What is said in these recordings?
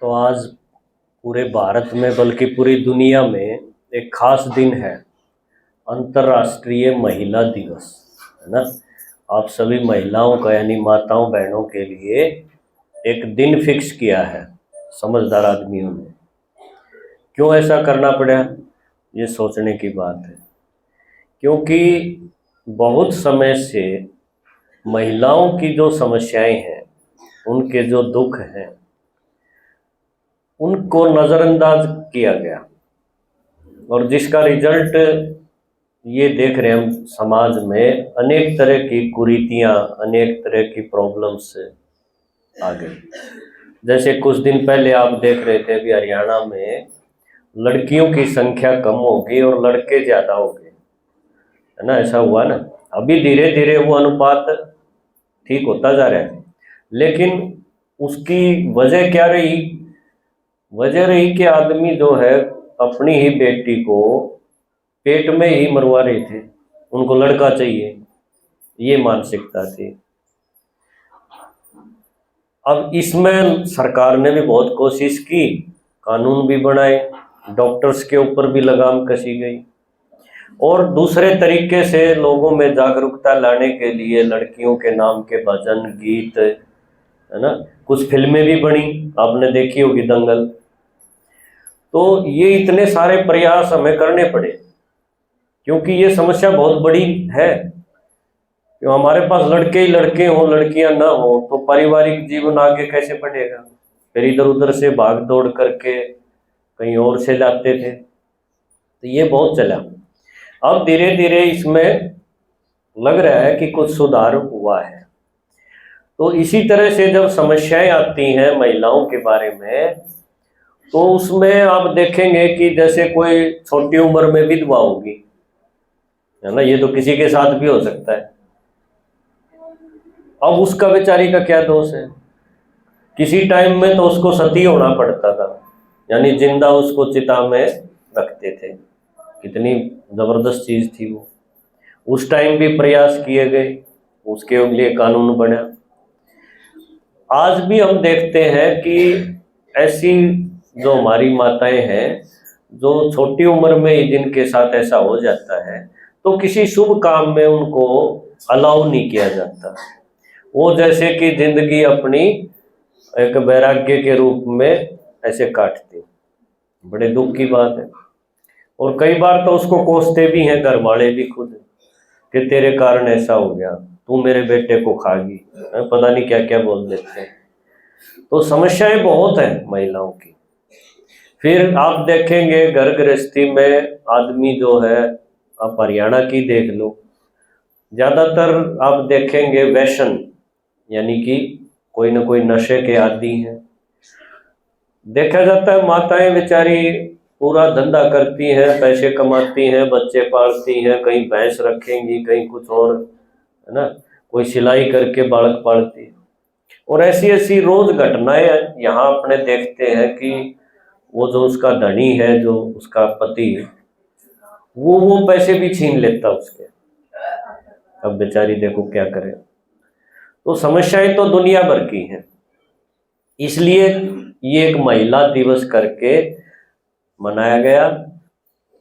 तो आज पूरे भारत में बल्कि पूरी दुनिया में एक खास दिन है, अंतर्राष्ट्रीय महिला दिवस, है ना। आप सभी महिलाओं का यानी माताओं बहनों के लिए एक दिन फिक्स किया है समझदार आदमियों ने। क्यों ऐसा करना पड़ा, ये सोचने की बात है। क्योंकि बहुत समय से महिलाओं की जो समस्याएं हैं, उनके जो दुख हैं, उनको नज़रअंदाज किया गया और जिसका रिजल्ट ये देख रहे हैं हम समाज में, अनेक तरह की कुरीतियाँ, अनेक तरह की प्रॉब्लम्स आ गई। जैसे कुछ दिन पहले आप देख रहे थे अभी हरियाणा में लड़कियों की संख्या कम हो गई और लड़के ज़्यादा हो गए, है ना। ऐसा हुआ ना। अभी धीरे धीरे वो अनुपात ठीक होता जा रहा है, लेकिन उसकी वजह क्या रही? वजह रही कि आदमी जो है अपनी ही बेटी को पेट में ही मरवा रहे थे, उनको लड़का चाहिए, ये मानसिकता थी। अब इसमें सरकार ने भी बहुत कोशिश की, कानून भी बनाए, डॉक्टर्स के ऊपर भी लगाम कसी गई और दूसरे तरीके से लोगों में जागरूकता लाने के लिए लड़कियों के नाम के भजन गीत, है ना, कुछ फिल्में भी बनी, आपने देखी होगी दंगल। तो ये इतने सारे प्रयास हमें करने पड़े क्योंकि ये समस्या बहुत बड़ी है। क्यों हमारे पास लड़के ही लड़के हों, लड़कियां ना हो, तो पारिवारिक जीवन आगे कैसे बढ़ेगा? फिर इधर उधर से भाग दौड़ करके कहीं और से लाते थे, तो ये बहुत चला। अब धीरे धीरे इसमें लग रहा है कि कुछ सुधार हुआ है। तो इसी तरह से जब समस्याएं आती हैं महिलाओं के बारे में, तो उसमें आप देखेंगे कि जैसे कोई छोटी उम्र में विधवा होगी, है ना, ये तो किसी के साथ भी हो सकता है। अब उसका बेचारी का क्या दोष है? किसी टाइम में तो उसको सती होना पड़ता था, यानी जिंदा उसको चिता में रखते थे। कितनी जबरदस्त चीज थी वो। उस टाइम भी प्रयास किए गए, उसके लिए कानून बना। आज भी हम देखते हैं कि ऐसी जो हमारी माताएं हैं, जो छोटी उम्र में ही जिनके साथ ऐसा हो जाता है, तो किसी शुभ काम में उनको अलाउ नहीं किया जाता। वो जैसे कि जिंदगी अपनी एक वैराग्य के रूप में ऐसे काटते। बड़े दुख की बात है। और कई बार तो उसको कोसते भी हैं घर वाले भी खुद, कि तेरे कारण ऐसा हो गया, तू मेरे बेटे को खागी, पता नहीं क्या क्या बोल देते हैं। तो समस्याएं बहुत हैं महिलाओं की। फिर आप देखेंगे घर गृहस्थी में आदमी जो है, आप हरियाणा की देख लो, ज़्यादातर आप देखेंगे व्यसन, यानी कि कोई ना कोई नशे के आदी हैं। देखा जाता है माताएं बेचारी पूरा धंधा करती हैं, पैसे कमाती हैं, बच्चे पालती हैं, कहीं भैंस रखेंगी, कहीं कुछ और, है ना, कोई सिलाई करके बालक पालती है। और ऐसी ऐसी रोज घटनाएं यहाँ अपने देखते हैं कि वो जो उसका धनी है, जो उसका पति, वो पैसे भी छीन लेता उसके। अब बेचारी देखो क्या करे। तो समस्याएं तो दुनिया भर की हैं। इसलिए ये एक महिला दिवस करके मनाया गया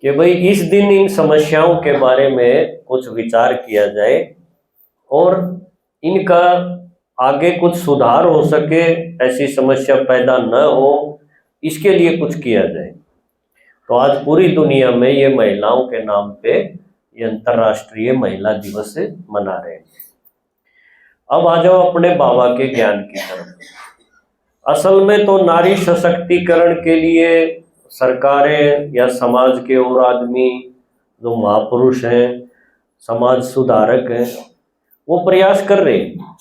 कि भाई इस दिन इन समस्याओं के बारे में कुछ विचार किया जाए और इनका आगे कुछ सुधार हो सके, ऐसी समस्या पैदा न हो, इसके लिए कुछ किया जाए। तो आज पूरी दुनिया में ये महिलाओं के नाम पे ये अंतर्राष्ट्रीय महिला दिवस मना रहे हैं। अब आ जाओ अपने बाबा के ज्ञान की तरफ। असल में तो नारी सशक्तिकरण के लिए सरकारें या समाज के और आदमी जो महापुरुष हैं, समाज सुधारक हैं, वो प्रयास कर रहे हैं।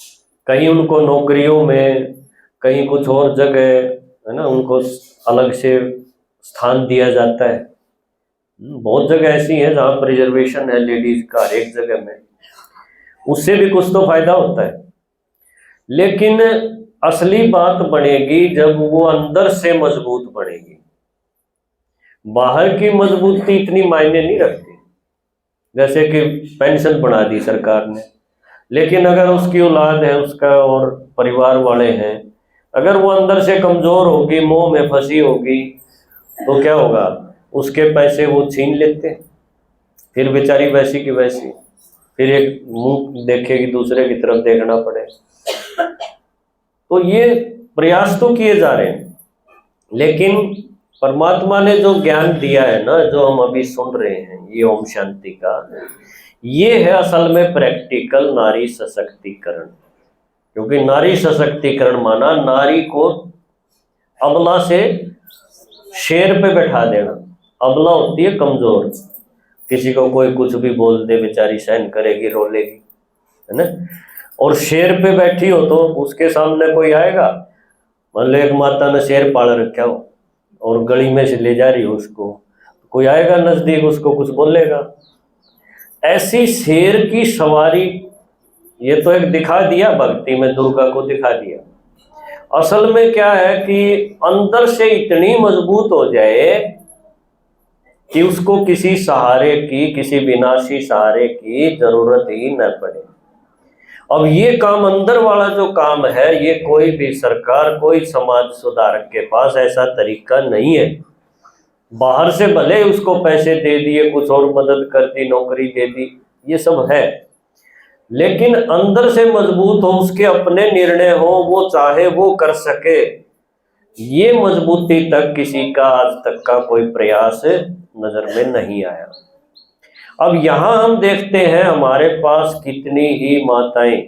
कहीं उनको नौकरियों में, कहीं कुछ और जगह, है ना, उनको अलग से स्थान दिया जाता है। बहुत जगह ऐसी है जहाँ पर रिजर्वेशन है लेडीज का, हर एक जगह में, उससे भी कुछ तो फायदा होता है। लेकिन असली बात बनेगी जब वो अंदर से मजबूत बनेगी। बाहर की मजबूती इतनी मायने नहीं रखती। जैसे कि पेंशन बढ़ा दी सरकार ने, लेकिन अगर उसकी औलाद है उसका और परिवार वाले हैं, अगर वो अंदर से कमजोर होगी, मोह में फंसी होगी, तो क्या होगा, उसके पैसे वो छीन लेते, फिर बेचारी वैसी की वैसी, फिर एक मुंह देखेगी, दूसरे की तरफ देखना पड़े। तो ये प्रयास तो किए जा रहे हैं, लेकिन परमात्मा ने जो ज्ञान दिया है ना, जो हम अभी सुन रहे हैं, ये ओम शांति का, ये है असल में प्रैक्टिकल नारी सशक्तिकरण। क्योंकि नारी सशक्तिकरण माना नारी को अबला से शेर पे बैठा देना। अबला होती है कमजोर, किसी को कोई कुछ भी बोल दे, बेचारी सहन करेगी, रोलेगी, है ना। और शेर पे बैठी हो तो उसके सामने कोई आएगा, मान लो एक माता ने शेर पाल रखा हो और गली में से ले जा रही हो उसको, कोई आएगा नजदीक, उसको कुछ बोलेगा। ऐसी शेर की सवारी, ये तो एक दिखा दिया भक्ति में, दुर्गा को दिखा दिया। असल में क्या है कि अंदर से इतनी मजबूत हो जाए कि उसको किसी सहारे की, किसी विनाशी सहारे की जरूरत ही न पड़े। अब ये काम अंदर वाला जो काम है, ये कोई भी सरकार, कोई समाज सुधारक के पास ऐसा तरीका नहीं है। बाहर से भले उसको पैसे दे दिए, कुछ और मदद कर दी, नौकरी दे दी, ये सब है, लेकिन अंदर से मजबूत हो, उसके अपने निर्णय हो, वो चाहे वो कर सके, ये मजबूती तक किसी का आज तक का कोई प्रयास नजर में नहीं आया। अब यहां हम देखते हैं हमारे पास कितनी ही माताएं,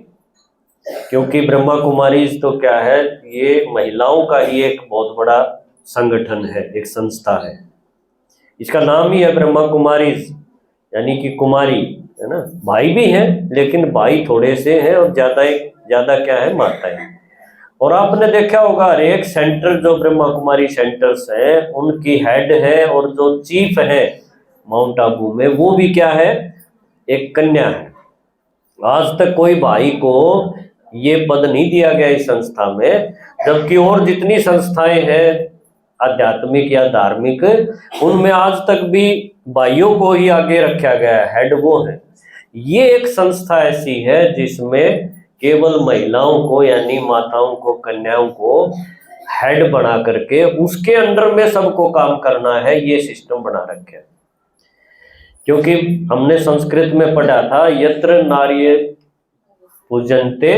क्योंकि ब्रह्मा कुमारी तो क्या है, ये महिलाओं का ही एक बहुत बड़ा संगठन है, एक संस्था है। इसका नाम ही है ब्रह्मा कुमारी, यानी कि कुमारी, है ना। भाई भी हैं, लेकिन भाई थोड़े से हैं, और ज्यादा क्या है, माताएं। और आपने देखा होगा हर एक सेंटर, जो ब्रह्मा कुमारी सेंटर्स हैं, उनकी हेड है और जो चीफ है माउंट आबू में, वो भी क्या है, एक कन्या है। आज तक कोई भाई को ये पद नहीं दिया गया इस संस्था में, जबकि और जितनी संस्थाएं हैं आध्यात्मिक या धार्मिक, उनमें आज तक भी भाइयों को ही आगे रखा गया है, हेड वो है। ये एक संस्था ऐसी है जिसमें केवल महिलाओं को, यानी माताओं को, कन्याओं को हेड बना करके उसके अंडर में सबको काम करना है, ये सिस्टम बना रखे है। क्योंकि हमने संस्कृत में पढ़ा था, यत्र नार्य पूजन्ते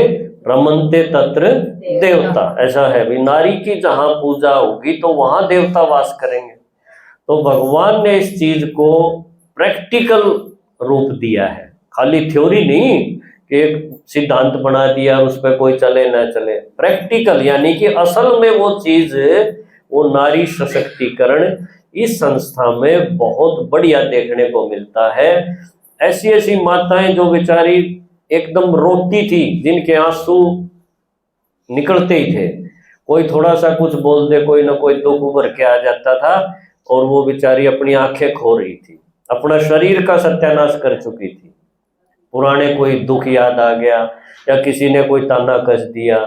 रमन्ते तत्र देवता, ऐसा है भी, नारी की जहां पूजा होगी तो वहां देवता वास करेंगे। तो भगवान ने इस चीज को प्रैक्टिकल रूप दिया है, खाली थ्योरी नहीं कि एक सिद्धांत बना दिया उस पर कोई चले ना चले, प्रैक्टिकल, यानी कि असल में वो चीज, वो नारी सशक्तिकरण इस संस्था में बहुत बढ़िया देखने को मिलता है। ऐसी ऐसी माताएं जो बेचारी एकदम रोती थी, जिनके आंसू निकलते ही थे, कोई थोड़ा सा कुछ बोल दे, कोई ना कोई दुख उभर के आ जाता था, और वो बेचारी अपनी आंखें खो रही थी, अपना शरीर का सत्यानाश कर चुकी थी। पुराने कोई दुख याद आ गया, या किसी ने कोई ताना कस दिया,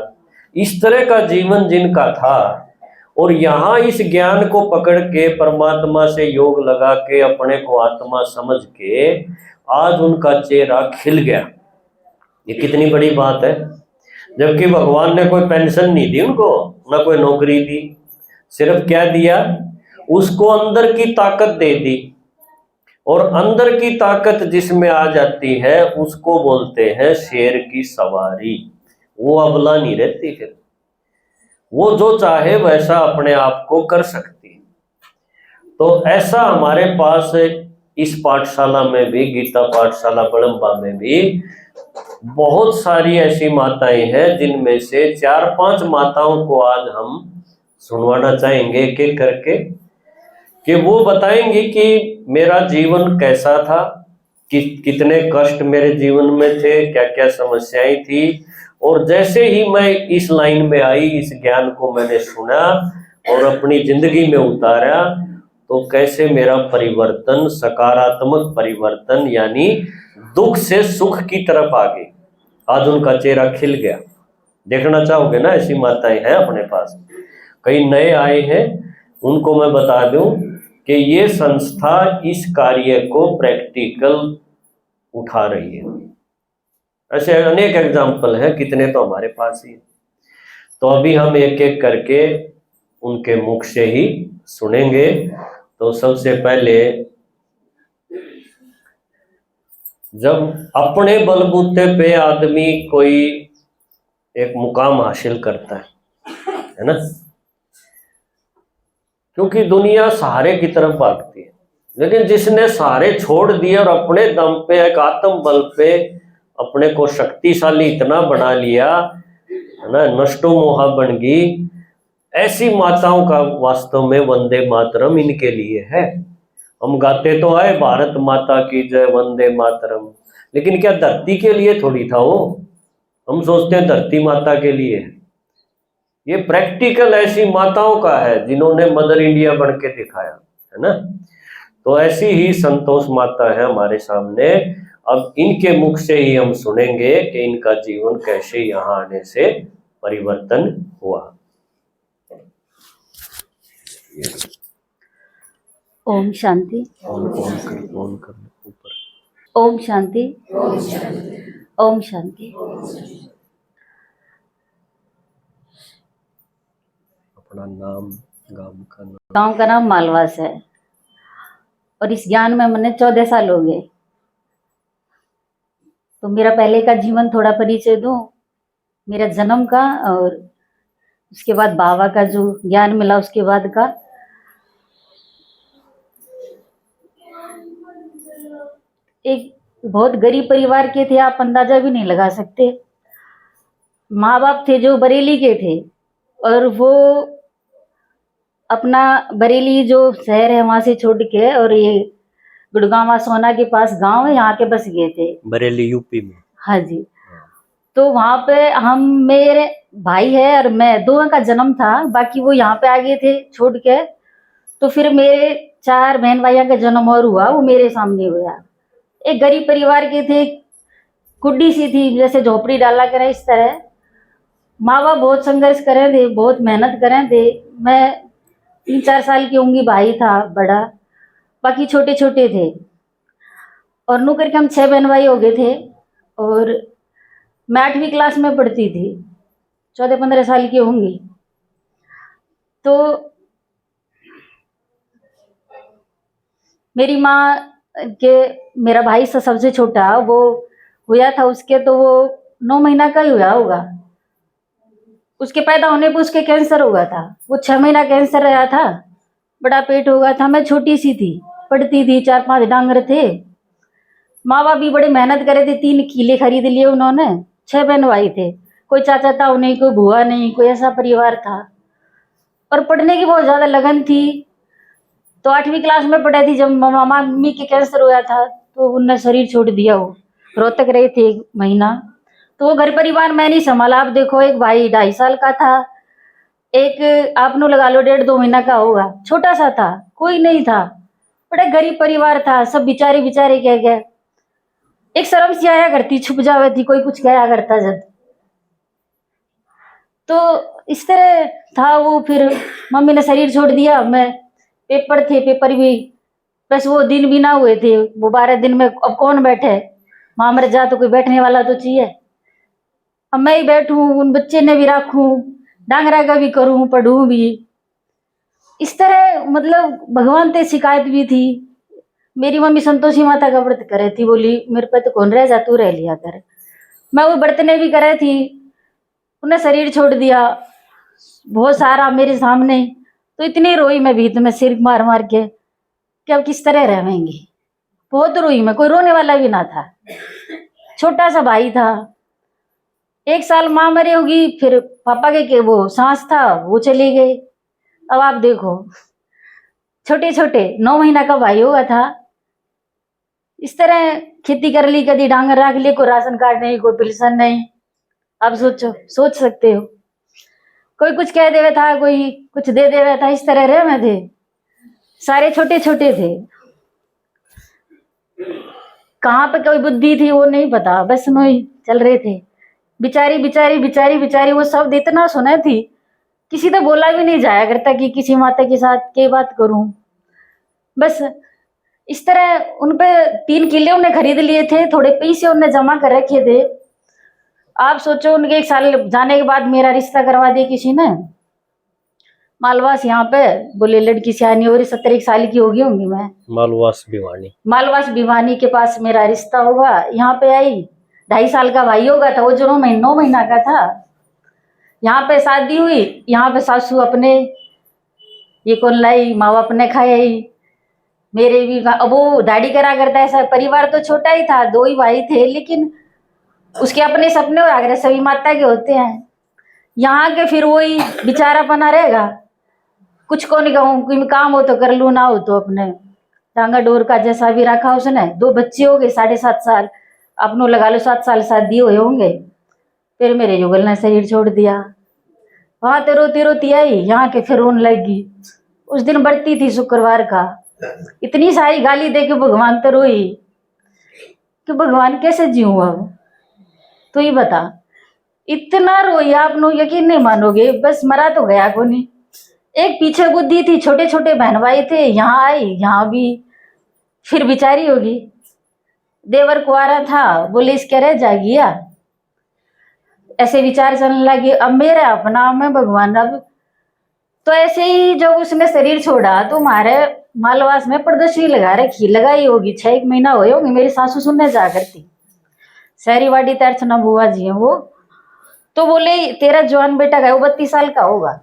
इस तरह का जीवन जिनका था। और यहाँ इस ज्ञान को पकड़ के, परमात्मा से योग लगा के, अपने को आत्मा समझ के, आज उनका चेहरा खिल गया। ये कितनी बड़ी बात है। जबकि भगवान ने कोई पेंशन नहीं दी उनको, ना कोई नौकरी दी, सिर्फ क्या दिया, उसको अंदर की ताकत दे दी। और अंदर की ताकत जिसमें आ जाती है, उसको बोलते हैं शेर की सवारी। वो अबला नहीं रहती, फिर वो जो चाहे वैसा अपने आप को कर सकती है। तो ऐसा हमारे पास इस पाठशाला में भी, गीता पाठशाला बड़म्बा में भी बहुत सारी ऐसी माताएं हैं, जिनमें से 4-5 माताओं को आज हम सुनवाना चाहेंगे एक एक करके, कि वो बताएंगी कि मेरा जीवन कैसा था, कितने कष्ट मेरे जीवन में थे, क्या क्या समस्याएं थी, और जैसे ही मैं इस लाइन में आई, इस ज्ञान को मैंने सुना और अपनी जिंदगी में उतारा, तो कैसे मेरा परिवर्तन, सकारात्मक परिवर्तन, यानी दुख से सुख की तरफ आ गई। आज उनका चेहरा खिल गया। देखना चाहोगे ना, ऐसी माताएं हैं अपने पास, कई नए आए हैं, उनको मैं बता दूं कि ये संस्था इस कार्य को प्रैक्टिकल उठा रही है। ऐसे अनेक एग्जाम्पल हैं, कितने तो हमारे पास ही। तो अभी हम एक एक करके उनके मुख से ही सुनेंगे। तो सबसे पहले, जब अपने बलबूते पे आदमी कोई एक मुकाम हासिल करता है ना, क्योंकि दुनिया सहारे की तरफ भागती है, लेकिन जिसने सहारे छोड़ दिए और अपने दम पे एक आत्म बल पे अपने को शक्तिशाली इतना बना लिया है ना, नष्टो मोहा बन गई, ऐसी माताओं का वास्तव में वंदे मातरम इनके लिए है। हम गाते तो आए भारत माता की जय वंदे मातरम, लेकिन क्या धरती के लिए थोड़ी था वो? हम सोचते हैं धरती माता के लिए। ये प्रैक्टिकल ऐसी माताओं का है जिन्होंने मदर इंडिया बन के दिखाया है ना। तो ऐसी ही संतोष माता है हमारे सामने। अब इनके मुख से ही हम सुनेंगे कि इनका जीवन कैसे यहाँ आने से परिवर्तन हुआ। ओम शांति। ऑन कर ऊपर। ओम शांति। ओम शांति। अपना नाम, गांव का नाम मालवास है और इस ज्ञान में मैंने 14 साल हो गए। तो मेरा पहले का जीवन थोड़ा परिचय दूं, मेरा जन्म का, और उसके बाद बाबा का जो ज्ञान मिला उसके बाद का। एक बहुत गरीब परिवार के थे, आप अंदाजा भी नहीं लगा सकते। माँ बाप थे जो बरेली के थे, और वो अपना बरेली जो शहर है वहां से छोड़ के, और ये गुड़गांव सोना के पास गांव है, यहाँ के बस गए थे। बरेली यूपी में। हाँ जी। तो वहां पे हम, मेरे भाई है और मैं, दोनों का जन्म था। बाकी वो यहाँ पे आ गए थे छोड़ के। तो फिर मेरे 4 बहन भाइयों का जन्म और हुआ, वो मेरे सामने हुआ। एक गरीब परिवार के थे, कुड्डी सी थी, जैसे झोपड़ी डाला करे इस तरह। माँ बाप बहुत संघर्ष करे थे, बहुत मेहनत करे थे। मैं 3-4 साल की होंगी, भाई था बड़ा, बाकी छोटे छोटे थे। और नू करके हम 6 बहन भाई हो गए थे। और मैं 8वीं क्लास में पढ़ती थी, 14-15 साल की होंगी। तो मेरी माँ के, मेरा भाई सबसे छोटा, वो हुआ था उसके, तो वो 9 महीना का ही हुआ होगा। उसके पैदा होने पर उसके कैंसर हुआ था। वो 6 महीना कैंसर रहा था, बड़ा पेट हो गया था। मैं छोटी सी थी, पढ़ती थी, 4-5 डांगर थे। माँ बाप भी बड़ी मेहनत करे थे, 3 किले खरीद लिए उन्होंने। 6 बहन भाई थे, कोई चाचा ताऊ नहीं, कोई बुआ नहीं, कोई ऐसा परिवार था। और पढ़ने की बहुत ज्यादा लगन थी। तो 8वीं क्लास में पढ़ी थी जब मामा मम्मी के कैंसर हुआ था, तो उनने शरीर छोड़ दिया। वो रोहतक रहे थे 1 महीना। तो वो घर परिवार मैं नहीं संभाला। आप देखो, एक भाई 2.5 साल का था, एक आपनो लगा लो 1.5-2 महीना का होगा, छोटा सा था, कोई नहीं था। बड़ा गरीब परिवार था, सब बिचारे बिचारे कह गए। एक शर्म सी आया करती, छुप जावे थी, कोई कुछ कहा करता जब। तो इस तरह था वो। फिर मम्मी ने शरीर छोड़ दिया। मैं, पेपर थे, पेपर भी बस वो दिन भी ना हुए थे। वो 12 दिन में अब कौन बैठे, माँ मर जा तो कोई बैठने वाला तो चाहिए। अब मैं ही बैठूं, उन बच्चे ने भी राखूं, डांगरा का भी करूं, पढ़ूं भी। इस तरह मतलब भगवान ते शिकायत भी थी। मेरी मम्मी संतोषी माता का व्रत करे थी, बोली मेरे पे तो कौन रह जा, तू रह लिया कर। मैं वो बर्तने भी करे थी, उन्हें शरीर छोड़ दिया बहुत सारा मेरे सामने। तो इतनी रोई मैं भीत में, सिर मार मार के, कि अब किस तरह रहेंगी। बहुत रोई मैं, कोई रोने वाला भी ना था। छोटा सा भाई था। 1 साल माँ मरी होगी, फिर पापा के वो सांस था, वो चली गई। अब आप देखो, छोटे छोटे 9 महीना का भाई हुआ था। इस तरह खेती कर ली, कभी डांगर रख ली, कोई राशन कार्ड नहीं, कोई पेंशन नहीं। आप सोचो, सोच सकते हो। कोई कुछ कह देवे था, कोई कुछ दे देवे था, इस तरह रहे में थे। सारे छोटे छोटे थे। कहाँ पे कोई बुद्धि थी वो नहीं पता, बस नो ही चल रहे थे। बिचारी बिचारी बिचारी बिचारी, वो शब्द इतना सुने थी, किसी तो बोला भी नहीं जाया करता कि किसी माता के साथ के बात करूं। बस इस तरह उनपे 3 किले उन्हें खरीद लिए थे, थोड़े पैसे उन्हें जमा कर रखे थे। आप सोचो, उनके 1 साल जाने के बाद मेरा रिश्ता करवा दिया किसी ने। मालवास यहाँ पे बोले लड़की सियानी हो रही, 17 साल की होगी होंगी मैं। मालवास भिवानी के पास मेरा रिश्ता होगा। यहाँ पे आई, 2.5 साल का भाई होगा था वो, जो 9 महीना का था। यहाँ पे शादी हुई, यहाँ पे सासू अपने ये कौन लाई, माँ बाप ने खाई। मेरे भी वो दाढ़ी करा करता है। ऐसा परिवार तो छोटा ही था, 2 ही भाई थे, लेकिन उसके अपने सपने हो आगे सभी माता के होते हैं। यहाँ के फिर वही बेचारा बना रहेगा, कुछ को नहीं कहूँ, कोई काम हो तो कर लू, ना हो तो अपने टांगा डोर का जैसा भी रखा उसने। 2 बच्चे हो गए, 7.5 साल, अपनों लगा लो 7 साल शादी हुए होंगे। फिर मेरे युगल ने शरीर छोड़ दिया। वहां तो रोती रोती आई, यहाँ के फिर रोने लगी। उस दिन बरती थी शुक्रवार का, इतनी सारी गाली दे के भगवान तो रोई कि भगवान कैसे जीऊँ अब, तू ही बता। इतना रोई, आप नो यकीन नहीं मानोगे, बस मरा तो गया को नहीं। एक पीछे बुद्धि थी, छोटे छोटे बहन भाई थे, यहाँ आई, यहाँ भी फिर बिचारी होगी। देवर कुआरा था, बोले इसके रह जाएगी या, ऐसे विचार चलने लगे। अब मेरा अपना मैं भगवान, अब तो ऐसे ही जब उसने शरीर छोड़ा तो हमारे मालवास में प्रदर्शनी लगा रखी, लगाई होगी 6 महीना हुए होंगे। मेरी सासू सुनने जा करती, शहरी वाड़ी तर्चना बुआ जी है वो, तो बोले तेरा जवान बेटा का, वो 32 साल का होगा,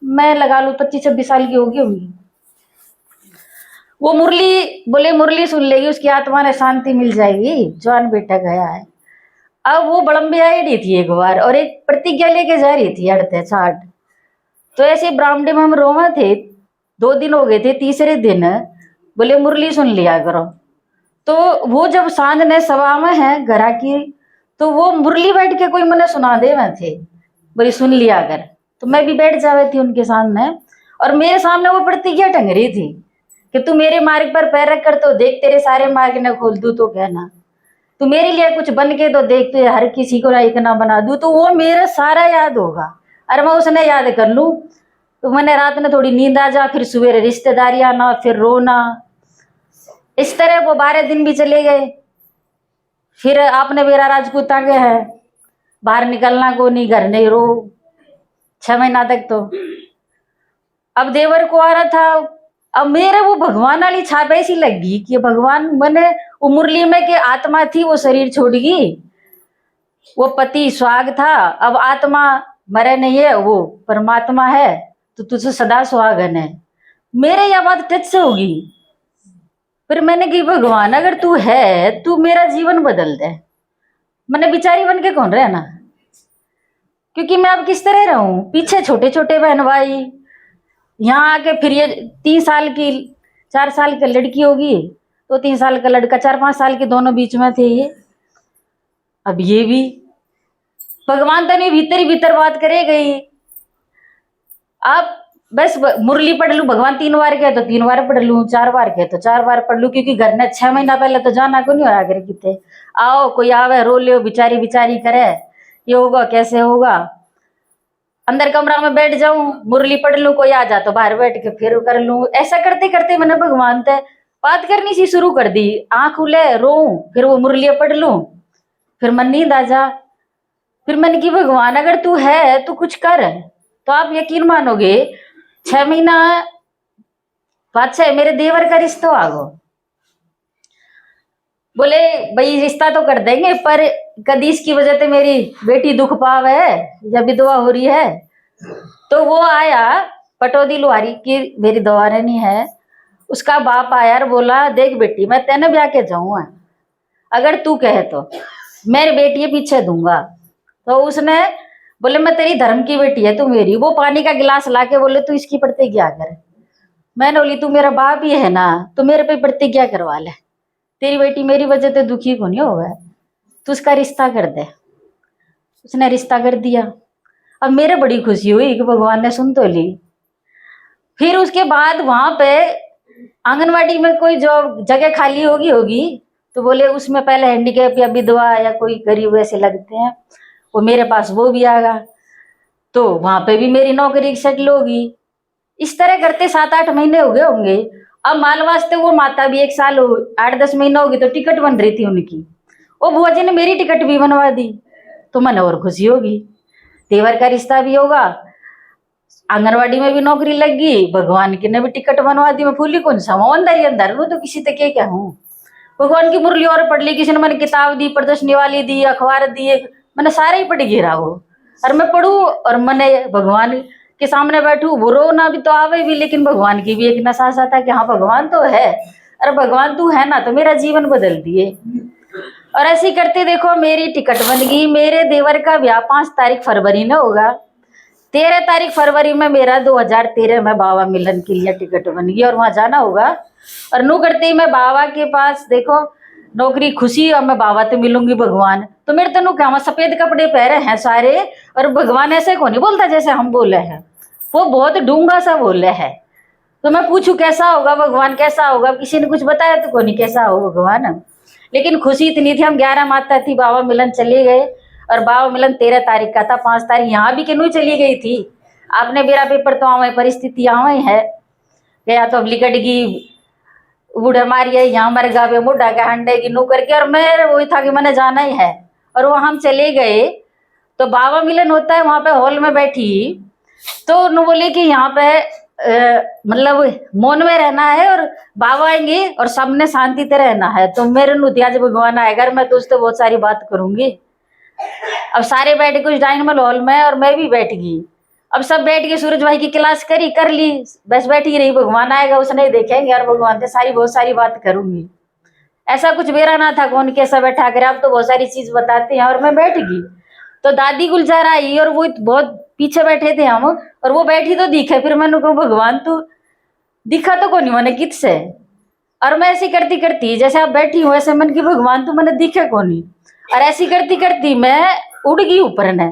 मैं लगा लू 25-26 साल की होगी। वो मुरली बोले मुरली सुन लेगी, उसकी आत्मा ने शांति मिल जाएगी, जवान बेटा गया है। अब वो बड़म्बे आई रही थी एक बार, और एक प्रतिज्ञा लेके जा रही थी अड़ते 60। तो ऐसे ब्राह्मण में हम रोमा थे, 2 दिन हो गए थे, तीसरे दिन बोले मुरली सुन लिया करो। तो वो जब सांझ ने सभा में है घरा की, तो वो मुरली बैठ के कोई मैंने सुना दे में थे, बोले सुन लिया कर। तो मैं भी बैठ जावे थी उनके सामने, और मेरे सामने वो प्रतिज्ञा टंग रही थी कि तू मेरे मार्ग पर पैर रख कर तो देख, तेरे सारे मार्ग न खोल दूं तो कहना, तू मेरे लिए कुछ बन के तो देख, तू हर किसी को लायक ना बना दूं। तो वो मेरा सारा याद होगा, और मैं उसने याद कर लूं। तो मैंने रात में थोड़ी नींद आ जा, फिर सवेरे रिश्तेदारी आना, फिर रोना, इस तरह वो 12 दिन भी चले गए। फिर आपने मेरा राजपूत आगे है, बाहर निकलना को नहीं, घर नहीं रो, 6 महीना तक। तो अब देवर को आ रहा था, अब मेरे वो भगवान वाली छाप ऐसी लगी कि भगवान, मैंने वो मुरली में के आत्मा थी, वो शरीर छोड़ गई, वो पति सुहाग था, अब आत्मा मरे नहीं है, वो परमात्मा है, तो तुझे सदा सुहागन है। मेरे यह बात टच से होगी। फिर मैंने कही भगवान अगर तू है, तू मेरा जीवन बदल दे, मैंने बिचारी बन के कौन रहना, क्योंकि मैं अब किस तरह रहूं, पीछे छोटे छोटे बहन भाई, यहाँ आके फिर ये 3 साल की 4 साल की लड़की होगी, तो 3 साल का लड़का, 4-5 साल के दोनों बीच में थे ये। अब ये भी भगवान तने भीतर ही भीतर बात करे गई। आप बस मुरली पढ़ लूं, भगवान 3 बार कहे तो 3 बार पढ़ लूं, 4 बार कहे तो 4 बार पढ़ लूं, क्योंकि घर ने 6 महीना पहले तो जाना को नहीं होया करे कितने, आओ कोई आवे रो लियो, बिचारी बिचारी करे, ये होगा कैसे होगा। अंदर कमरा में बैठ जाऊं, मुरली पढ़ लूं, कोई आ जा तो बाहर बैठ के फिर कर लूं। ऐसा करते करते मैंने भगवान से बात करनी सी शुरू कर दी, आंख खुले रो, फिर वो मुरली पढ़ लूं, फिर मन नींद आ जा। फिर मैंने की भगवान अगर तू है तू कुछ कर। तो आप यकीन मानोगे 6 महीना बाद से मेरे देवर का रिश्ता आ गो। बोले भाई रिश्ता तो कर देंगे, पर कदी इसकी वजह से मेरी बेटी दुख पाव है या विधवा हो रही है। तो वो आया पटौदी लुहारी की, मेरी दवारनी है, उसका बाप आया और बोला देख बेटी मैं तेने ब्याह के जाऊंगा, अगर तू कहे तो मेरी बेटी पीछे दूंगा। तो उसने बोले मैं तेरी धर्म की बेटी है, तू मेरी। वो पानी का गिलास लाके बोले तू इसकी प्रतिज्ञा कर। मैंने बोली तू मेरा बाप ही है ना, तो मेरे पे प्रतिज्ञा करवा ले, तेरी बेटी मेरी वजह से दुखी को नहीं होगा, तू उसका रिश्ता कर दे। उसने रिश्ता कर दिया। अब मेरे बड़ी खुशी हुई कि भगवान ने सुन तो ली। फिर उसके बाद वहां पे आंगनवाड़ी में कोई जो जगह खाली होगी, तो बोले उसमें पहले हैंडीकैप या विधवा या कोई गरीब ऐसे लगते हैं, वो मेरे पास वो भी आएगा, तो वहां पे भी मेरी नौकरी सेटल होगी। इस तरह करते 7-8 महीने हो गए होंगे। अब मालवास तो वो माता भी 1 साल 8-10 महीना होगी, तो टिकट बन रही थी उनकी, वो बुआ जी ने मेरी टिकट भी बनवा दी। तो मन और खुशी होगी, तेवर का रिश्ता भी होगा, आंगनवाड़ी में भी नौकरी लग गई, भगवान की ने भी टिकट बनवा दी। मैं फूली कौन सा हूँ, अंदर ही अंदर हूँ, तो किसी तक क्या हूँ। भगवान की मुरली और पढ़ ली, किसी ने मैंने किताब दी, प्रदर्शनी वाली दी, अखबार दिए, मैंने सारे ही पढ़ गिरा हो। और मैं पढ़ू और मैंने भगवान के सामने बैठू, वो रोना भी तो आवे भी, लेकिन भगवान की भी एक नशा था कि हाँ भगवान तो है, अरे भगवान तू है ना, तो मेरा जीवन बदल दिए। और ऐसे ही करते देखो मेरी टिकट बन गई। मेरे देवर का ब्याह 5 तारीख फरवरी में होगा, 13 तारीख फरवरी में मेरा 2013 में बाबा मिलन के लिए टिकट बन गई और वहां जाना होगा। और नू करते ही मैं बाबा के पास देखो नौकरी खुशी, और मैं बाबा तो मिलूंगी भगवान। तो मेरे तनु क्या सफेद कपड़े पहरे हैं सारे, और भगवान ऐसे को नहीं बोलता जैसे हम बोले हैं, वो बहुत डूंगा सा बोले है। तो मैं पूछू कैसा होगा भगवान, कैसा होगा, किसी ने कुछ बताया तो कोई नहीं कैसा हो भगवान। लेकिन खुशी इतनी थी, हम 11 माता थी, बाबा मिलन चले गए। और बाबा मिलन 13 तारीख का था, 5 तारीख यहाँ भी किन्नू चली गई थी। आपने मेरा पेपर तो आवे, परिस्थिति आवे है गया तो अब लिकट गई, बूढ़े मारी है यहाँ मर गा मुड्ढा के हंडे की नू करके। और मैं वही था कि मैंने जाना ही है, और वहां हम चले गए। तो बाबा मिलन होता है, वहां पे हॉल में बैठी, तो नु बोले कि यहाँ पे मतलब मौन में रहना है, और बाबा आएंगे और सबने शांति से रहना है। तो मेरे नुतियाज भगवान आएगा, मैं तो उससे बहुत सारी बात करूंगी। अब सारे बैठ गए उस डाइनिंग हॉल में, और मैं भी बैठ गई। अब सब बैठ के सूरज भाई की क्लास कर ली, बस बैठी रही, भगवान आएगा उसने देखेंगे, और भगवान से बहुत सारी बात करूंगी। ऐसा कुछ मेरा ना था कौन कैसा बैठा करे, अब तो बहुत सारी चीज बताते हैं। और मैं बैठ गई, तो दादी गुलजार आई, और वो बहुत पीछे बैठे थे हम, और वो बैठी तो दिखे। फिर मैंने कहा भगवान तू दिखा तो कौन मैंने कित से। और मैं ऐसी करती करती जैसे आप बैठी हूँ, ऐसे मन की भगवान तू मैंने दिखे कौन। और ऐसी करती करती मैं उड़ गई ऊपर ने,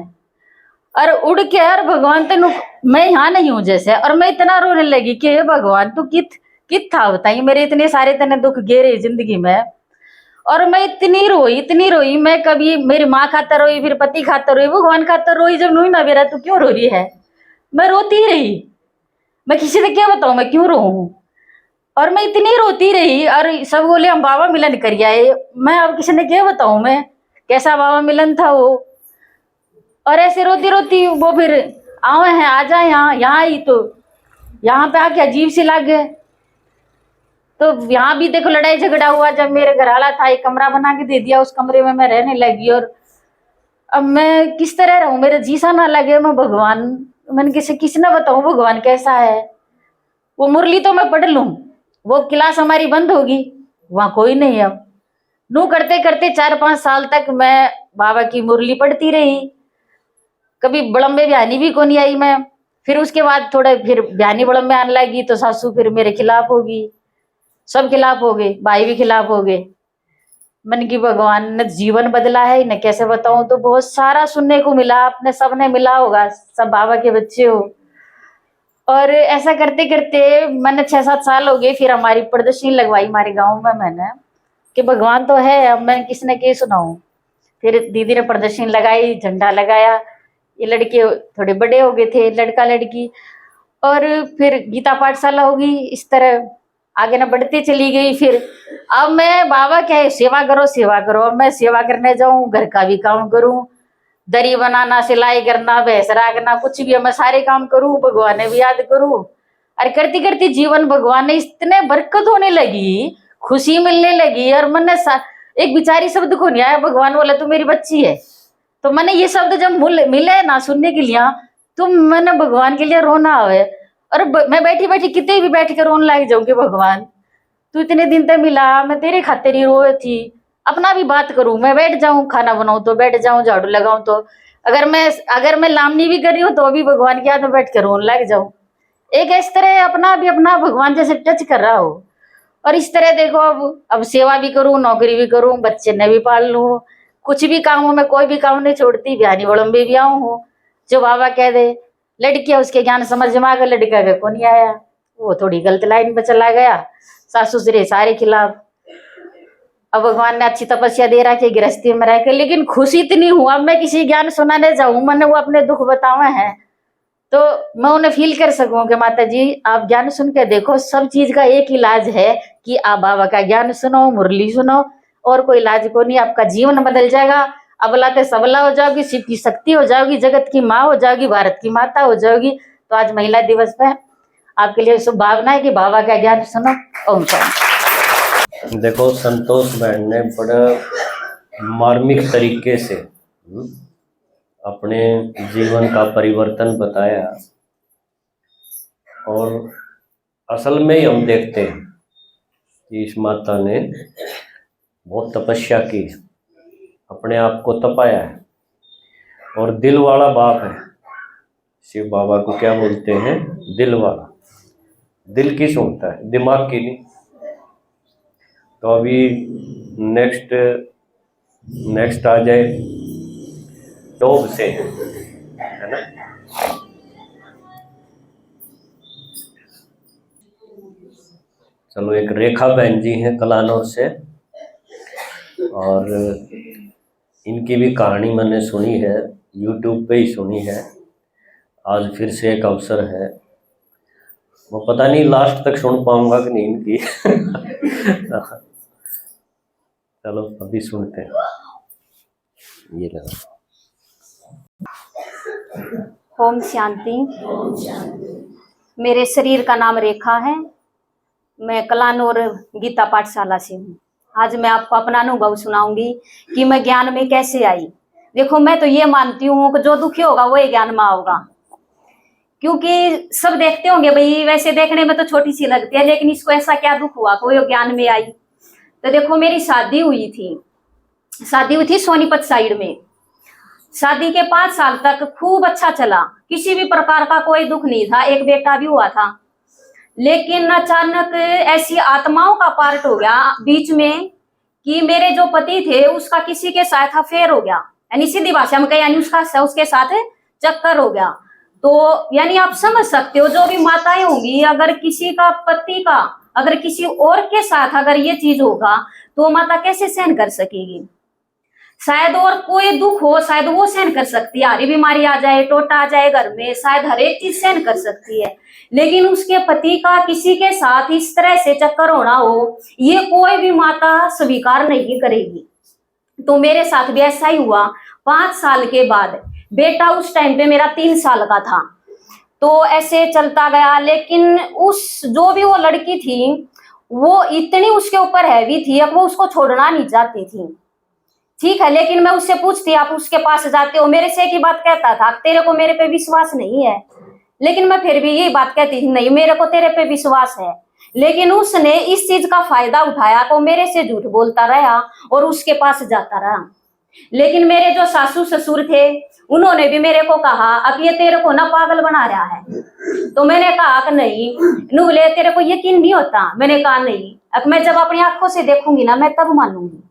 और उड़ के और भगवान तेन मैं यहाँ नहीं हूँ जैसे। और मैं इतना रोने लगी कि हे भगवान तू कित था बताइए, मेरे इतने सारे तेने दुख गेरे जिंदगी में। और मैं इतनी रोई, मैं कभी मेरी माँ खाता रोई, फिर पति खाता रोई, भगवान खाता रोई। जब नू ना मेरा तू क्यों रो रही है, मैं रोती रही, मैं किसी से क्या बताऊं मैं क्यों रो हूँ। और मैं इतनी रोती रही, और सब बोले हम बाबा मिलन कर आए। मैं अब किसी ने क्या बताऊं मैं कैसा बाबा मिलन था वो। और ऐसे रोती रोती वो फिर आवे हैं, आ जाए यहाँ ही, तो यहाँ पे आके अजीब सी लगे। तो यहाँ भी देखो लड़ाई झगड़ा हुआ, जब मेरे घर वाला था एक कमरा बना के दे दिया, उस कमरे में मैं रहने लगी। और अब मैं किस तरह रहूं, मेरे जी सा ना लगे। मैं भगवान मैंने किसी ने बताऊं भगवान कैसा है। वो मुरली तो मैं पढ़ लूं, वो क्लास हमारी बंद होगी, वहां कोई नहीं। अब नू करते करते 4-5 साल तक मैं बाबा की मुरली पढ़ती रही, कभी बड़म्बे बयानी भी को नहीं आई मैं। फिर उसके बाद थोड़े फिर बयानी बड़म्बे आने लगी, तो सासू फिर मेरे खिलाफ होगी, सब खिलाफ हो गए, भाई भी खिलाफ हो गए। मन की भगवान ने जीवन बदला है, इन्हें कैसे बताऊं। तो बहुत सारा सुनने को मिला, आपने सबने मिला होगा, सब बाबा के बच्चे हो। और ऐसा करते करते मैंने 6-7 साल हो गए, फिर हमारी प्रदर्शनी लगवाई हमारे गांव में मैंने, कि भगवान तो है, अब मैं किसने क्या सुनाऊं। फिर दीदी ने प्रदर्शनी लगाई, झंडा लगाया, ये लड़के थोड़े बड़े हो गए थे, लड़का लड़की। और फिर गीता पाठशाला होगी, इस तरह आगे ना बढ़ती चली गई। फिर अब मैं बाबा क्या है, सेवा करो। अब मैं सेवा करने जाऊं, घर का भी काम करूं, दरी बनाना, सिलाई करना, भैंस रखना, कुछ भी मैं सारे काम करूं, भगवान ने भी याद करूं। और करती करती जीवन भगवान ने इतने बरकत होने लगी, खुशी मिलने लगी। और मैंने एक बिचारी शब्द को नहीं आया, भगवान बोला तू मेरी बच्ची है। तो मैंने ये शब्द जब मिले ना सुनने के लिए, तो मैंने भगवान के लिए रोना आवे। और मैं बैठी बैठी कितने भी बैठ कर रोने लग जाऊंगी, भगवान तू इतने दिन तक मिला, मैं तेरे खातिर ही रोए थी। अपना भी बात करूं, मैं बैठ जाऊं, खाना बनाऊं तो बैठ जाऊं, झाड़ू लगाऊं तो, अगर मैं लामनी भी कर रही हूँ तो भी भगवान के हाथ में बैठ कर रोने लग जाऊं। एक इस तरह अपना भगवान जैसे टच कर रहा हो। और इस तरह देखो अब सेवा भी करूं, नौकरी भी करूं, बच्चे ने भी पाल लूं, कुछ भी काम हो, मैं कोई भी काम नहीं छोड़ती, बिहानी बड़म्बे भी आऊं हूँ। जो बाबा कह दे लड़कियां उसके ज्ञान समझ में आ गए, लड़का का कौन आया, वो थोड़ी गलत लाइन पे चला गया, सासू ससुर सारे खिलाफ। अब भगवान ने अच्छी तपस्या दे रहा कि गृहस्थी में रह के, लेकिन खुशी इतनी हूं, अब मैं किसी ज्ञान सुनाने जाऊं, मैंने वो अपने दुख बतावे हैं, तो मैं उन्हें फील कर सकूं कि माता जी आप ज्ञान सुन के देखो, सब चीज का एक इलाज है कि आप बाबा का ज्ञान सुनो, मुरली सुनो, और कोई इलाज को नहीं, आपका जीवन बदल जाएगा। अबला ते सबला हो जाओगी, शिव की शक्ति हो जाओगी, जगत की माँ हो जाओगी, भारत की माता हो जाओगी। तो आज महिला दिवस पे आपके लिए शुभ भावना है कि बाबा का ज्ञान सुनो। ओम शांति। देखो संतोष बहन ने बड़ा मार्मिक तरीके से अपने जीवन का परिवर्तन बताया, और असल में ही हम देखते हैं कि इस माता ने बहुत तपस्या की, अपने आप को तपाया है, और दिल वाला बाप है। शिव बाबा को क्या बोलते हैं? दिल वाला। दिल की सुनता है, दिमाग की नहीं। तो अभी नेक्स्ट आ जाए टॉप से, है ना। चलो, एक रेखा बहन जी हैं कलानौर से, और इनकी भी कहानी मैंने सुनी है, यूट्यूब पे ही सुनी है। आज फिर से एक अवसर है, वो पता नहीं लास्ट तक सुन पाऊंगा कि नहीं इनकी। चलो अभी सुनते हैं। ये लगा। ओम शांति। मेरे शरीर का नाम रेखा है। मैं कलानौर गीता पाठशाला से हूँ। आज मैं आपको अपना अनुभव सुनाऊंगी कि मैं ज्ञान में कैसे आई। देखो, मैं तो ये मानती हूँ कि जो दुखी होगा वही ज्ञान में होगा, क्योंकि सब देखते होंगे भाई, वैसे देखने में तो छोटी सी लगती है, लेकिन इसको ऐसा क्या दुख हुआ कि वो ज्ञान में आई। तो देखो, मेरी शादी हुई थी सोनीपत साइड में। शादी के 5 साल तक खूब अच्छा चला, किसी भी प्रकार का कोई दुख नहीं था, एक बेटा भी हुआ था। लेकिन अचानक ऐसी आत्माओं का पार्ट हो गया बीच में कि मेरे जो पति थे उसका किसी के साथ अफेयर हो गया, यानी सीधी भाषा में कहें, यानी उसके साथ चक्कर हो गया। तो यानी आप समझ सकते हो, जो भी माताएं होंगी, अगर किसी का पति का अगर किसी और के साथ अगर ये चीज होगा तो माता कैसे सहन कर सकेगी। शायद और कोई दुख हो, शायद वो सहन कर सकती है, हरी बीमारी आ जाए, टोटा आ जाए घर में, शायद हर एक चीज सहन कर सकती है। लेकिन उसके पति का किसी के साथ इस तरह से चक्कर होना हो, ये कोई भी माता स्वीकार नहीं करेगी। तो मेरे साथ भी ऐसा ही हुआ। 5 साल के बाद बेटा उस टाइम पे मेरा 3 साल का था। तो ऐसे चलता गया, लेकिन उस जो भी वो लड़की थी वो इतनी उसके ऊपर हैवी थी, अब वो उसको छोड़ना नहीं चाहती थी। ठीक है, लेकिन मैं उससे पूछती, आप उसके पास जाते हो, मेरे से एक ही बात कहता था, तेरे को मेरे पे विश्वास नहीं है। लेकिन मैं फिर भी यही बात कहती थी, नहीं मेरे को तेरे पे विश्वास है। लेकिन उसने इस चीज का फायदा उठाया, तो मेरे से झूठ बोलता रहा और उसके पास जाता रहा। लेकिन मेरे जो सासू ससुर थे उन्होंने भी मेरे को कहा, अब ये तेरे को ना पागल बना रहा है। तो मैंने कहा कि नहीं नुबले, तेरे को यकीन नहीं होता। मैंने कहा नहीं, अब मैं जब अपनी आंखों से देखूंगी ना, मैं तब मानूंगी।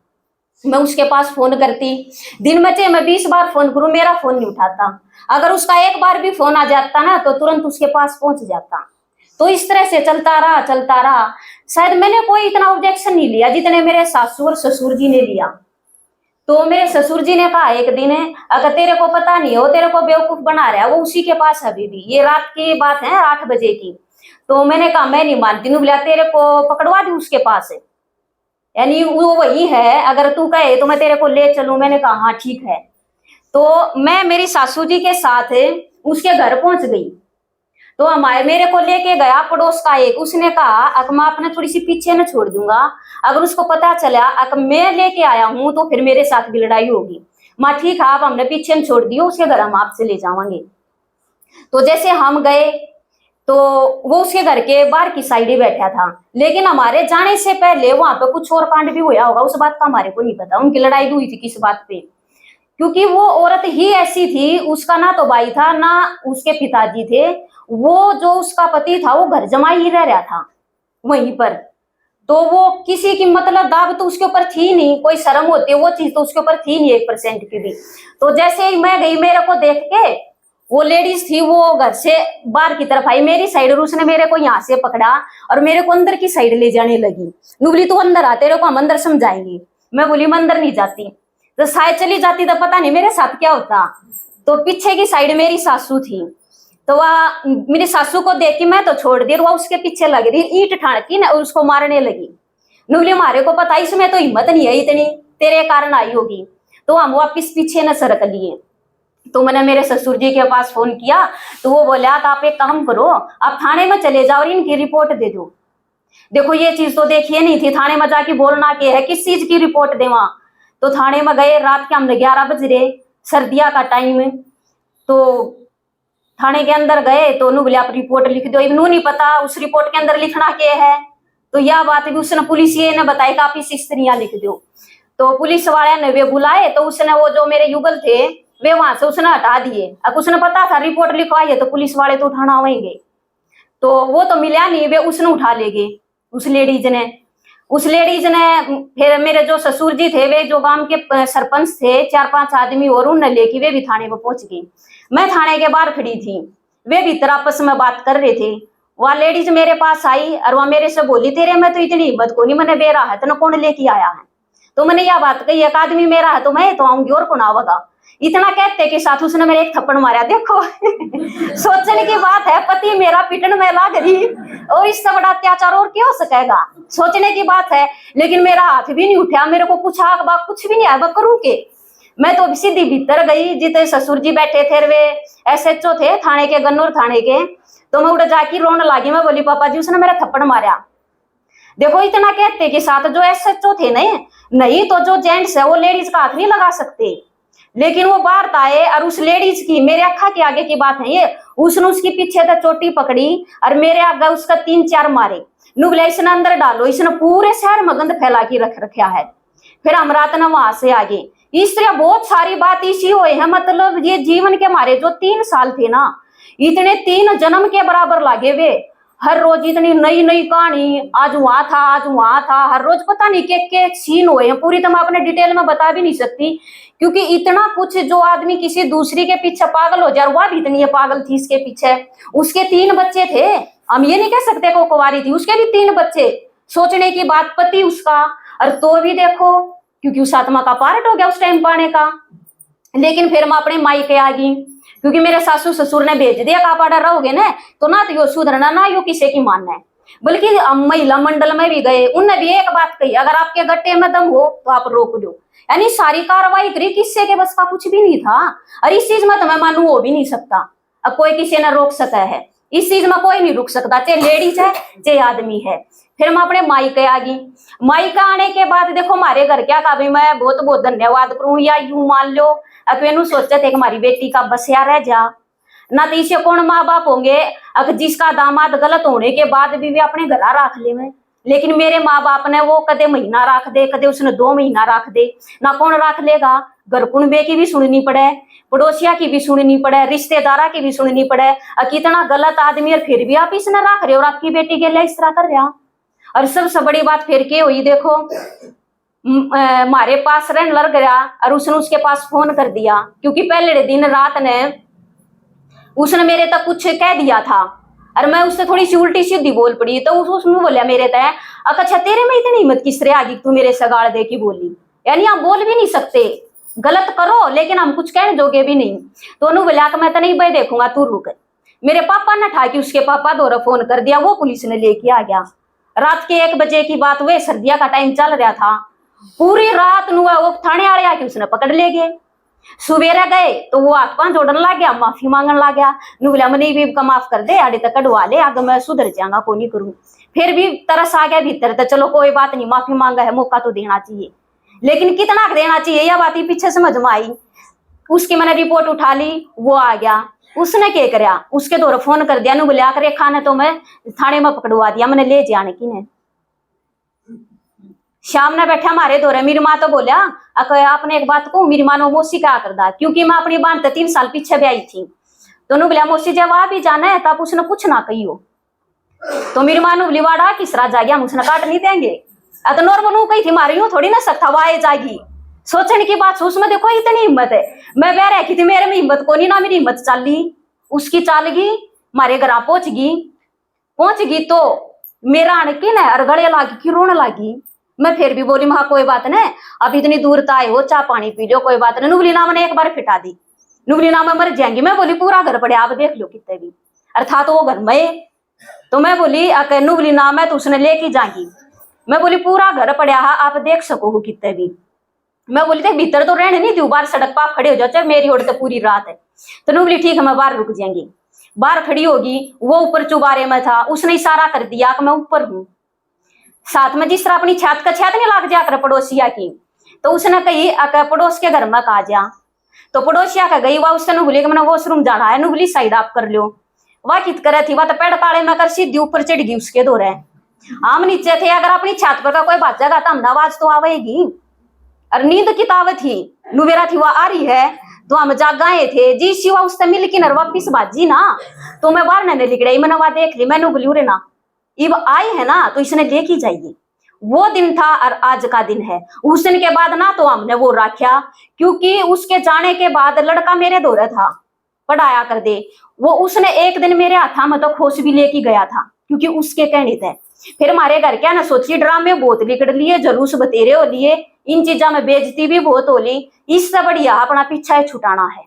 मैं उसके पास फोन करती, दिन में चाहे मैं 20 बार फोन करूं, मेरा फोन नहीं उठाता। अगर उसका एक बार भी फोन आ जाता ना, तो तुरंत उसके पास पहुंच जाता। तो इस तरह से चलता रहा। शायद मैंने कोई इतना ऑब्जेक्शन नहीं लिया जितने मेरे सासू और ससुर जी ने लिया। तो मेरे ससुर जी ने कहा एक दिन, अगर तेरे को पता नहीं हो, तेरे को बेवकूफ बना रहा है, वो उसी के पास अभी भी। ये रात की बात है, 8 बजे की। तो मैंने कहा मैं नहीं मानती, नु बोला तेरे को पकड़वा दी उसके पास है, यानी वो वही है, अगर तू कहे तो मैं तेरे को ले चलूं। मैंने कहा हाँ ठीक है। तो मैं मेरी सासू जी के साथ उसके घर पहुंच गई। तो मेरे को लेके गया पड़ोस का एक, उसने कहा अगर मैं अपने थोड़ी सी पीछे न छोड़ दूंगा, अगर उसको पता चला अगर मैं लेके आया हूं तो फिर मेरे साथ भी लड़ाई होगी। माँ ठीक है, आप हमने पीछे न छोड़ दियो, उसके घर हम आपसे ले जावांगे। तो जैसे हम गए तो वो उसके घर के बाहर की साइड ही बैठा था। लेकिन हमारे जाने से पहले वहां पे कुछ और कांड भी हुआ होगा, उस बात का हमारे को नहीं पता। उनकी लड़ाई हुई थी किस बात पे, क्योंकि वो औरत ही ऐसी थी, उसका ना तो भाई था ना उसके पिताजी थे। वो जो उसका पति था वो घर जमाई ही रह रहा था वहीं पर। तो वो किसी की मतलब दाब तो उसके ऊपर थी नहीं, कोई शर्म होती है वो चीज तो उसके ऊपर थी नहीं 1% की भी। तो जैसे ही मैं गई, मेरे को देख के वो लेडीज थी, वो घर से बाहर की तरफ आई मेरी साइड, और उसने मेरे को यहाँ से पकड़ा और मेरे को अंदर की साइड ले जाने लगी। नुबली तू अंदर आ, तेरे को हम अंदर समझाएंगे। मैं बोली मैं अंदर नहीं जाती। तो शायद चली जाती तो पता नहीं मेरे साथ क्या होता। तो पीछे की साइड मेरी सासू थी, तो वह मेरी सासू को देख के मैं तो छोड़ दी, वह उसके पीछे लग रही, ईंट ठाड़की ना उसको मारने लगी। नुबली मारे को पता इसमें तो हिम्मत नहीं है इतनी, तेरे कारण आई होगी। तो हम वापिस पीछे न सरक लिए। तो मैंने मेरे ससुर जी के पास फोन किया, तो वो बोला तो आप एक काम करो, आप थाने में चले जाओ और इनकी रिपोर्ट दे दो। देखो ये चीज तो देखिए नहीं थी, थाने में जाके बोलना के है, किस चीज की रिपोर्ट देवा। तो थाने में गए, रात के हमने 11 बज रहे, सर्दिया का टाइम। तो थाने के अंदर गए तो उन्होंने बोले आप रिपोर्ट लिख दो। इन्हों नहीं पता उस रिपोर्ट के अंदर लिखना क्या है। तो यह बात भी उसने पुलिस ने बताई कि आप इस तरह लिख दो। तो पुलिस वाले ने वे बुलाए, तो उसने वो जो मेरे युगल थे वे वहां से उसने हटा दिए। अब उसने पता था रिपोर्ट लिखवाई है तो पुलिस वाले तो उठाना आएंगे, तो वो तो मिला नहीं, वे उसने उठा ले गए उस लेडीज ने। फिर मेरे जो ससुर जी थे वे जो गांव के सरपंच थे, 4-5 आदमी और उन्हें लेके वे भी थाने में पहुंच गए। मैं थाने के बाहर खड़ी थी, वे भीतर आपस में बात कर रहे थे। वह लेडीज मेरे पास आई और वह मेरे से बोली तेरे में तो इतनी हिम्मत को नहीं, मैंने बेरा है तो कौन लेके आया है। तो मैंने यह बात कही, एक आदमी मेरा है तो मैं तो आऊंगी और कौन आवेगा। इतना कहते के साथ उसने मेरे एक थप्पड़ मारा। देखो सोचने की बात है, पति मेरा पिटन में लाग रही और इससे बड़ा अत्याचार और क्या हो सकेगा, सोचने की बात है। लेकिन मेरा हाथ भी नहीं उठा, मेरे को कुछ आग बाग कुछ भी नहीं आया, मैं करूँ के। मैं तो सीधी भीतर गई, जितने ससुर जी बैठे थे वे SHO थे थाने के, गन्नौर थाने के। तो मैं उड़ जाके रोने लगी, मैं बोली पापा जी उसने मेरा थप्पड़ मारा। देखो इतना कहते के साथ जो SHO थे नहीं तो जो जेंट्स है वो लेडीज का हाथ नहीं लगा सकते। लेकिन वो बाहर आए और उस लेडीज की, मेरे अक्खा के आगे की बात है ये, उसने उसकी पीछे से चोटी पकड़ी और मेरे आगे उसका 3-4 मारे। नुगले इसने अंदर डालो, इसने पूरे शहर में गंद फैला के रख रखा है। फिर हम रात न वहां से आगे। इस तरह बहुत सारी बात इसी हुए हैं। मतलब ये जीवन के हमारे जो 3 साल थे ना, इतने 3 जन्म के बराबर लागे वे। हर रोज इतनी नई नई कहानी, आज वहां था आज वहां था, हर रोज पता नहीं के सीन हुए हैं। पूरी तो मैं अपने डिटेल में बता भी नहीं सकती, क्योंकि इतना कुछ जो आदमी किसी दूसरी के पीछे पागल हो जाए, वह भी इतनी पागल थी इसके पीछे। उसके 3 बच्चे थे, हम ये नहीं कह सकते को कुंवारी थी, उसके भी 3 बच्चे। सोचने की बात, पति उसका, और तो भी देखो क्योंकि उस आत्मा का पार्ट हो गया उस टाइम पाने का। लेकिन फिर मैं अपने मायके आ गई, क्योंकि मेरे सासू ससुर ने भेज दिया का पाड़ा रहोगे ना तो ना तो यो सुधरना ना यो किसी की मानना है। बल्कि महिला मंडल में भी गए, उनने भी एक बात कही, अगर आपके गट्टे में दम हो तो आप रोक लो। यानी सारी कार्रवाई करी, किससे के बस का कुछ भी नहीं था। और इस चीज में तो मैं मानू हो भी नहीं सकता, अब कोई किसी ने रोक सका है, इस चीज में कोई नहीं रुक सकता, चाहे लेडीज है चाहे आदमी है। फिर मैं अपने मायके आ गई। मायका आने के बाद देखो हमारे घर क्या का भी मैं बहुत बहुत धन्यवाद करूं, या यूं मान लो अकेनू सोचे थे कि हमारी बेटी का बसिया रह जा ना, तो इसे कौन माँ बाप होंगे अगर जिसका दामाद गलत होने के बाद भी वे अपने घर रख ले में। लेकिन मेरे माँ बाप ने वो कदे महीना रख दे, कदे उसने 2 महीना रख दे ना, कौन रख लेगा। घर कुणबे की भी सुननी पड़े, पड़ोसिया की भी सुननी पड़े, रिश्तेदारा की भी सुननी पड़े। कितना गलत आदमी और फिर भी आप इसने रख रहे हो और आपकी बेटी के लिए इस तरह कर रहा। और सबसे बड़ी बात फिर क्या हुई, देखो हमारे पास रहने लग गया और उसने उसके पास फोन कर दिया, क्योंकि पहले दिन रात ने उसने मेरे तक कुछ कह दिया था और मैं उससे थोड़ी सी उल्टी सीधी बोल पड़ी। तो उसने बोला मेरे तय, अच्छा तेरे में इतनी हिम्मत किस तरह आ गई तू मेरे से गाड़ दे की बोली। यानी हम बोल भी नहीं सकते, गलत करो लेकिन हम कुछ कहने जोगे भी नहीं। तो उन्होंने बोला कि मैं तो नहीं भाई देखूंगा, तू रुक। मेरे पापा ने ठा कि उसके पापा द्वारा फोन कर दिया, वो पुलिस ने लेके आ गया। रात के 1 बजे की बात, वे सर्दिया का टाइम चल रहा था। पूरी रात नुआ वो थाने वाले आके उसने पकड़ ले गए। सुबेरा गए तो वो हाथ पांव जोड़न लग गया, माफी मांगन लग गया। नु बोला मनी भी का माफ कर दे, आड़े तक कटवा ले, आगे मैं सुधर जाऊंगा, को नहीं करूं। फिर भी तरस आ गया भीतर, तो चलो कोई बात नहीं, माफी मांगा है, मौका तो देना चाहिए। लेकिन कितना देना चाहिए यह बात ही पीछे समझ में आई। उसकी मैंने रिपोर्ट उठा ली, वो आ गया। उसने क्या कराया, उसके द्वारा फोन कर दिया, नु बोले रेखा ने तो मैं थाने में पकड़वा दिया, मैंने ले जाने की ने। शाम ने बैठा हमारे द्वारा, मेरी माँ तो बोलिया आपने एक बात को, मेरी माँ ने मौसी क्या कर दा, क्योंकि मैं अपनी बात 3 साल पीछे भी आई थी। तो नु बोलिया मौसी जब आ भी जाना है तब उसने कुछ ना कही हो। तो मेरी माँ ने बोली वाड़ा किस रात जाएगी, हम उसने काट नहीं देंगे। तो नॉर्मल कही थी मारी थोड़ी ना सकता वो आए जाएगी। सोचने की बात, उसमें देखो इतनी हिम्मत है। मैं बह रखी थी, मेरे में हिम्मत को नहीं ना, मेरी हिम्मत चल ली, उसकी चाल गई, हमारे घर पहुंच गई तो मेरा अणकिन है और गले लागी की रोने लगी। मैं फिर भी बोली महा कोई बात नहीं, अब इतनी दूर ताए हो, चाह पानी पी लो, कोई बात नहीं। नुगली नाम ने एक बार फिटा दी, नुगली नाम में मर जाएंगी। मैं बोली पूरा घर पड़े आप देख लो कितने भी, अर्थात वो घर में। तो मैं बोली अगर नुगली नाम है तो उसने लेके जाएगी। मैं बोली पूरा घर पड़ा है आप देख सको कितने भी। मैं बोली थे भीतर तो रहने नहीं दूं, बाहर सड़क पर खड़े हो जाओ, चाहे मेरी ओर तो पूरी रात है। तो नु बोली ठीक है मैं बाहर रुक जाएंगी। बाहर खड़ी होगी, वो ऊपर चुबारे में था, उसने इशारा कर दिया कि मैं ऊपर हूँ। साथ में जिस तरह अपनी छत का छत नहीं लाग जाकर पड़ोसिया की, तो उसने कही पड़ोस के घर में कहा जा। तो पड़ोसिया का गई, वह उससे बोली कि मैंने वॉशरूम जाना है, बोली साइड आप कर लो। वह कित करे थी, वह तो पेड़ ताड़े में कर सीधी ऊपर चढ़ गई उसके दौरे। हम नीचे थे, अगर अपनी छत पर का कोई बात जाएगा तो हम आवाज तो आवेगी। और नींद किताब थी नुवेरा थी, वह आ रही है तो हम जागाए थे जी शिवा उससे मिल की नर वापिस बाजी ना। तो मैं बाहर ने लिख रही, मैंने वहां देख ली, मैंने बोली रे ना इब आई है ना तो इसने देखी जाएगी। वो दिन था और आज का दिन है। उस दिन के बाद ना तो हमने वो रखा, क्योंकि उसके जाने के बाद लड़का मेरे दौरे था पढ़ाया कर दे, वो उसने एक दिन मेरे हाथा में तो खोस भी लेके गया था, क्योंकि उसके कहने थे। फिर हमारे घर क्या ना सोची ड्रामे बहुत लिखड़ लिए, जलूस बतेरे हो लिए, इन चीजा में बेइज्जती भी बहुत हो ली। इससे बढ़िया अपना पीछा छुटाना है।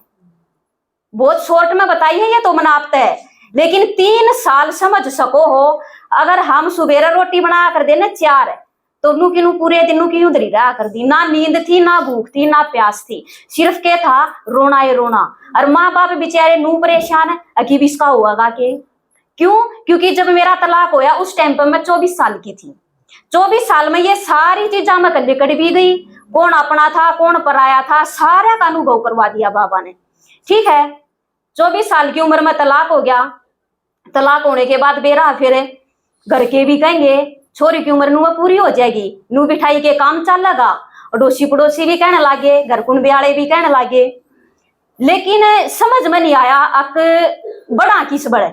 बहुत शॉर्ट में बताई है ये तो मनापते है, लेकिन 3 साल समझ सको हो। अगर हम सुबेरा रोटी बना कर देने 4 तो नू की नू पूरे दिन नू की उधरी रहा कर दी, ना नींद थी ना भूख थी ना प्यास थी, सिर्फ क्या था रोना ही रोना। और माँ बाप बेचारे नू परेशान है, अकीब इसका हुआ के क्यों? क्योंकि जब मेरा तलाक होया उस टाइम पर मैं 24 साल की थी। 24 साल में ये सारी चीजा मैं कल कट भी गई, कौन अपना था कौन पराया था सारा का अनुभव करवा दिया बाबा ने। ठीक है, 24 साल की उम्र में तलाक हो गया। तलाक होने के बाद बेरा फिर घर के भी कहेंगे छोरी की उम्र नू पूरी हो जाएगी, नू बिठाई के काम चल लगा, अड़ोसी पड़ोसी भी कहने लगे, घर कुंड ब्याले भी कहने लगे। लेकिन समझ में नहीं आया अक बड़ा किस बड़े,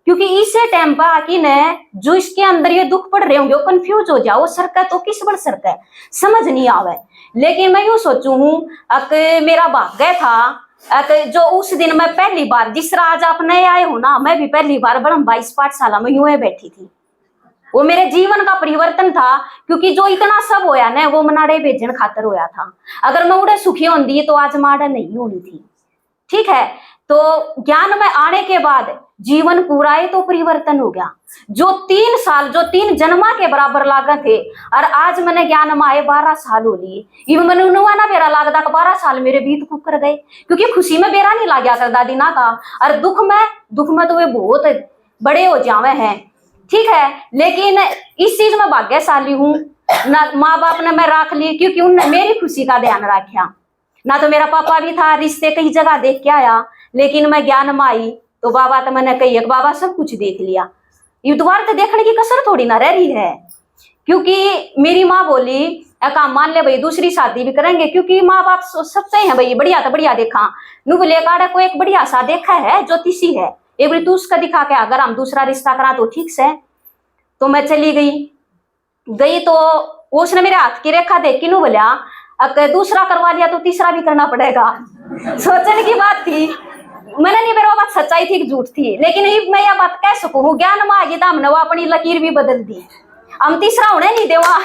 क्योंकि इसे टाइम पर आकी ने जो इसके अंदर ये दुख पड़ रहे होंगे वो कंफ्यूज हो जाओ, सरका तो किस बड़ सरका समझ नहीं आवे। लेकिन मैं यूं सोचू हूं अक मेरा भाग्य था अक जो उस दिन मैं पहली बार, जिस तरह आज आप नए आए हो ना, मैं भी पहली बार बड़ा 22 पाठशाला में यूं बैठी थी। वो मेरे जीवन का परिवर्तन था, क्योंकि जो इतना सब होया ना वो मनाड़े भेजन खातर होया था। अगर मैं उड़े सुखी होंगी तो आज माड़ा नहीं होनी थी। ठीक है, तो ज्ञान में आने के बाद जीवन पूरा ही तो परिवर्तन हो गया। जो 3 साल जो 3 जन्मा के बराबर लागा थे, और आज मैंने ज्ञान में आए 12 साल हो लिए। इवन मैंने ना बेरा लागदा 12 साल मेरे बीत कुक कर गए, क्योंकि खुशी में बेरा नहीं लाग गया कर दादी ना का, और दुख में तो वे बहुत बड़े हो जावे हैं। ठीक है, लेकिन इस चीज में भाग्यशाली हूँ ना, माँ बाप ने मैं रख ली क्योंकि उनने मेरी खुशी का ध्यान रखा। ना तो मेरा पापा भी था, रिश्ते कई जगह देख के आया, लेकिन मैं ज्ञान में आई तो बाबा तो मैंने कही बाबा सब कुछ देख लिया, ये दोबारा तो देखने की कसर थोड़ी ना रह रही है। क्योंकि मेरी माँ बोली काम मान ले भाई दूसरी शादी भी करेंगे, क्योंकि माँ बाप सबसे हैं भाई बढ़िया तो बढ़िया देखा, नू बोले काड़ा को एक बढ़िया सा देखा है ज्योतिषी है, एक बार तू उसका दिखा के अगर हम दूसरा रिश्ता करा तो ठीक से। तो मैं चली गई तो उसने मेरे हाथ की रेखा देख के नू बोलिया अगर दूसरा करवा लिया तो तीसरा भी करना पड़ेगा। सोचने की बात थी, मैंने नहीं मेरा बात सच्चाई थी कि झूठ थी, लेकिन मैं यह बात कह सकूं ज्ञान में आ गई तो हमने वो अपनी लकीर भी बदल दी, हम तीसरा होने नहीं देवा।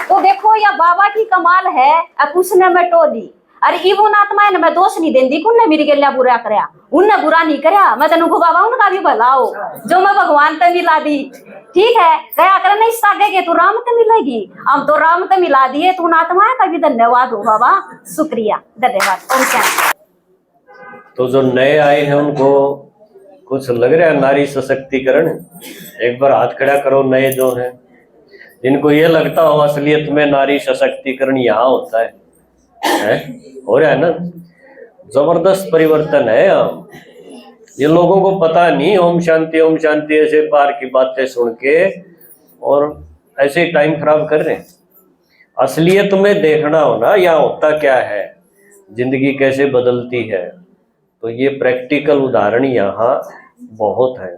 तो देखो यह बाबा की कमाल है, अब उसने मैं टो दी। अरे इवन आत्मा ने मैं दोष नहीं देंदी कुन्ने मेरी गलिया बुरा करया, उनने बुरा नहीं करया, मैं तेन को बाबा उनका भी भला हो जो मैं भगवान ते मिला दी। ठीक है, कया कर नहीं सागे के तू राम ते मिलेगी, हम तो राम ते मिला दिए, तू आत्मा का भी धन्यवाद हो बाबा, शुक्रिया धन्यवाद। तो जो नए आए हैं उनको कुछ लग रहा है नारी सशक्तिकरण? एक बार हाथ खड़ा करो नए जो हैं, जिनको ये लगता हो असलियत में नारी सशक्तिकरण यहाँ होता है हो रहा है ना, जबरदस्त परिवर्तन है यहाँ। ये लोगों को पता नहीं, ओम शांति ऐसे बाहर की बातें सुन के और ऐसे ही टाइम खराब कर रहे हैं। असलियत में देखना हो ना यहाँ होता क्या है, जिंदगी कैसे बदलती है, तो ये प्रैक्टिकल उदाहरण यहाँ बहुत है।